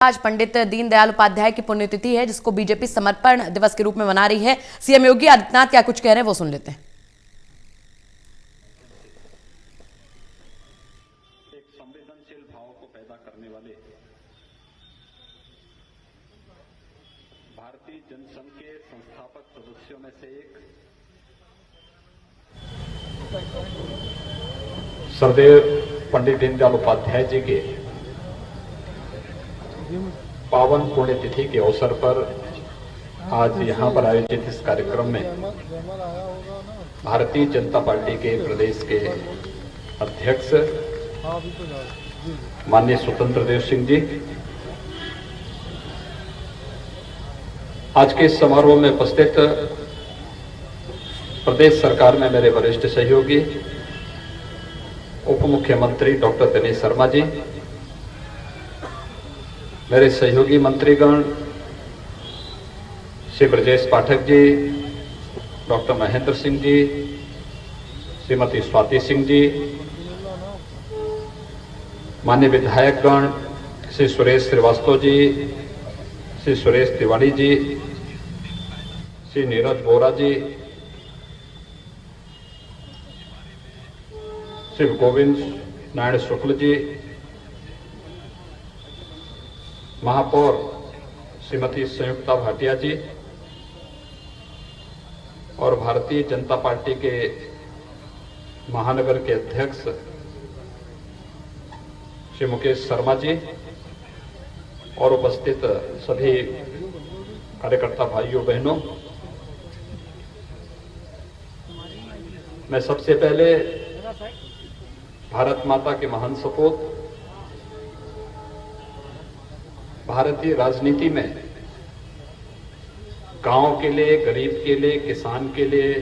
आज पंडित दीनदयाल उपाध्याय की पुण्यतिथि है, जिसको बीजेपी समर्पण दिवस के रूप में मना रही है। सीएम योगी आदित्यनाथ क्या कुछ कह रहे हैं वो सुन लेते हैं। एक संवेदनशील भाव को पैदा करने वाले भारतीय जनसंघ के संस्थापक सदस्यों में से एक सरदेव पंडित दीनदयाल उपाध्याय जी के पावन पुण्यतिथि के अवसर पर आज यहां पर आयोजित इस कार्यक्रम में भारतीय जनता पार्टी के प्रदेश के अध्यक्ष माननीय स्वतंत्र देव सिंह जी, आज के इस समारोह में उपस्थित प्रदेश सरकार में मेरे वरिष्ठ सहयोगी उप मुख्यमंत्री डॉक्टर दिनेश शर्मा जी, मेरे सहयोगी मंत्रीगण श्री ब्रजेश पाठक जी, डॉक्टर महेंद्र सिंह जी, श्रीमती स्वाति सिंह जी, माननीय विधायकगण श्री सुरेश श्रीवास्तव जी, श्री सुरेश तिवारी जी, श्री नीरज बोरा जी, श्री गोविंद नारायण शुक्ल जी, महापौर श्रीमती संयुक्ता भाटिया जी और भारतीय जनता पार्टी के महानगर के अध्यक्ष श्री मुकेश शर्मा जी और उपस्थित सभी कार्यकर्ता भाइयों बहनों, मैं सबसे पहले भारत माता के महान सपूत भारतीय राजनीति में गांव के लिए, गरीब के लिए, किसान के लिए,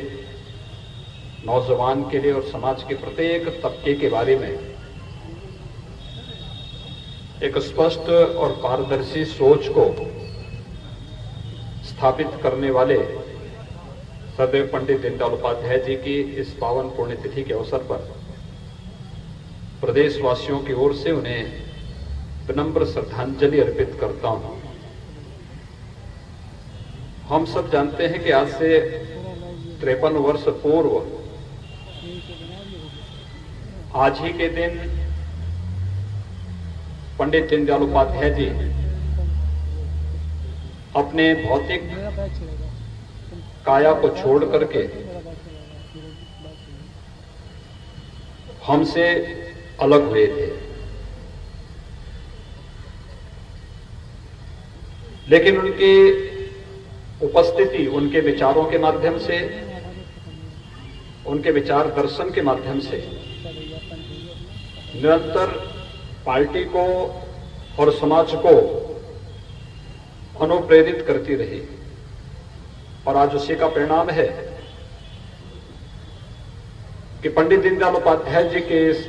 नौजवान के लिए और समाज के प्रत्येक तबके के बारे में एक स्पष्ट और पारदर्शी सोच को स्थापित करने वाले सरदेव पंडित दीनदयाल उपाध्याय जी की इस पावन पुण्यतिथि के अवसर पर प्रदेशवासियों की ओर से उन्हें विनम्र श्रद्धांजलि अर्पित करता हूं। हम सब जानते हैं कि आज से 53 वर्ष पूर्व आज ही के दिन पंडित दीनदयाल उपाध्याय जी अपने भौतिक काया को छोड़ करके हमसे अलग हुए थे, लेकिन उनकी उपस्थिति उनके विचारों के माध्यम से, उनके विचार दर्शन के माध्यम से निरंतर पार्टी को और समाज को अनुप्रेरित करती रही और आज उसी का परिणाम है कि पंडित दीनदयाल उपाध्याय जी के इस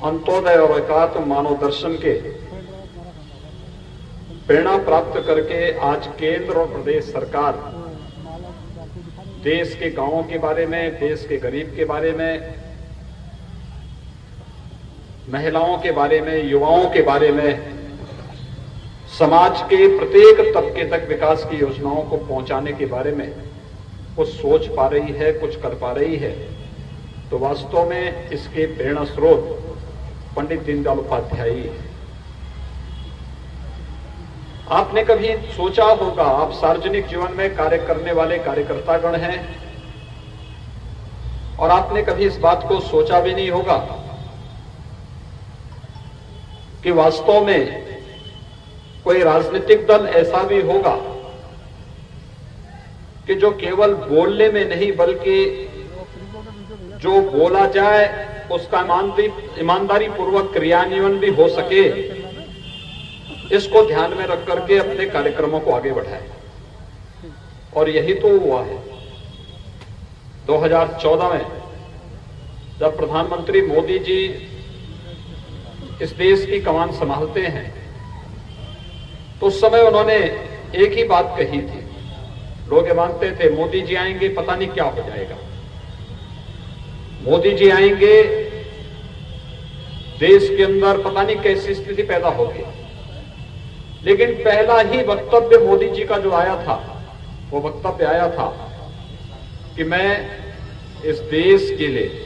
अंत्योदय और एकात्म मानव दर्शन के प्रेरणा प्राप्त करके आज केंद्र और प्रदेश सरकार देश के गांवों के बारे में, देश के गरीब के बारे में, महिलाओं के बारे में, युवाओं के बारे में, समाज के प्रत्येक तबके तक विकास की योजनाओं को पहुंचाने के बारे में कुछ सोच पा रही है, कुछ कर पा रही है। तो वास्तव में इसके प्रेरणा स्रोत पंडित दीनदयाल उपाध्याय है। आपने कभी सोचा होगा, आप सार्वजनिक जीवन में कार्य करने वाले कार्यकर्तागण हैं और आपने कभी इस बात को सोचा भी नहीं होगा कि वास्तव में कोई राजनीतिक दल ऐसा भी होगा कि जो केवल बोलने में नहीं बल्कि जो बोला जाए उसका ईमानदारी पूर्वक क्रियान्वयन भी हो सके, इसको ध्यान में रख करके अपने कार्यक्रमों को आगे बढ़ाए। और यही तो हुआ है। 2014 में जब प्रधानमंत्री मोदी जी इस देश की कमान संभालते हैं तो उस समय उन्होंने एक ही बात कही थी। लोग ये मानते थे मोदी जी आएंगे पता नहीं क्या हो जाएगा, मोदी जी आएंगे देश के अंदर पता नहीं कैसी स्थिति पैदा होगी। लेकिन पहला ही वक्तव्य मोदी जी का जो आया था, वो वक्तव्य आया था कि मैं इस देश के लिए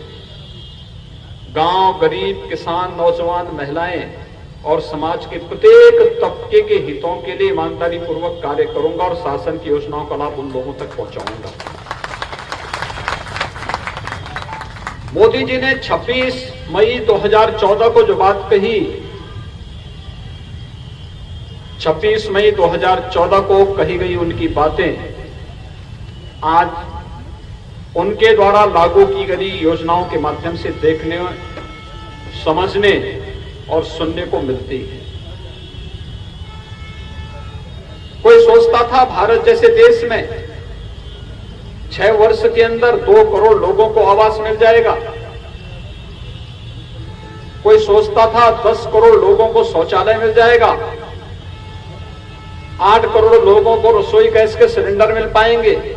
गांव, गरीब, किसान, नौजवान, महिलाएं और समाज के प्रत्येक तबके के हितों के लिए ईमानदारी पूर्वक कार्य करूंगा और शासन की योजनाओं का लाभ उन लोगों तक पहुंचाऊंगा। मोदी जी ने 26 मई 2014 को जो बात कही, 26 मई 2014 को कही गई उनकी बातें आज उनके द्वारा लागू की गई योजनाओं के माध्यम से देखने, समझने और सुनने को मिलती है। कोई सोचता था भारत जैसे देश में 6 वर्ष के अंदर 2 करोड़ लोगों को आवास मिल जाएगा। कोई सोचता था 10 करोड़ लोगों को शौचालय मिल जाएगा, 8 करोड़ लोगों को रसोई गैस के सिलेंडर मिल पाएंगे।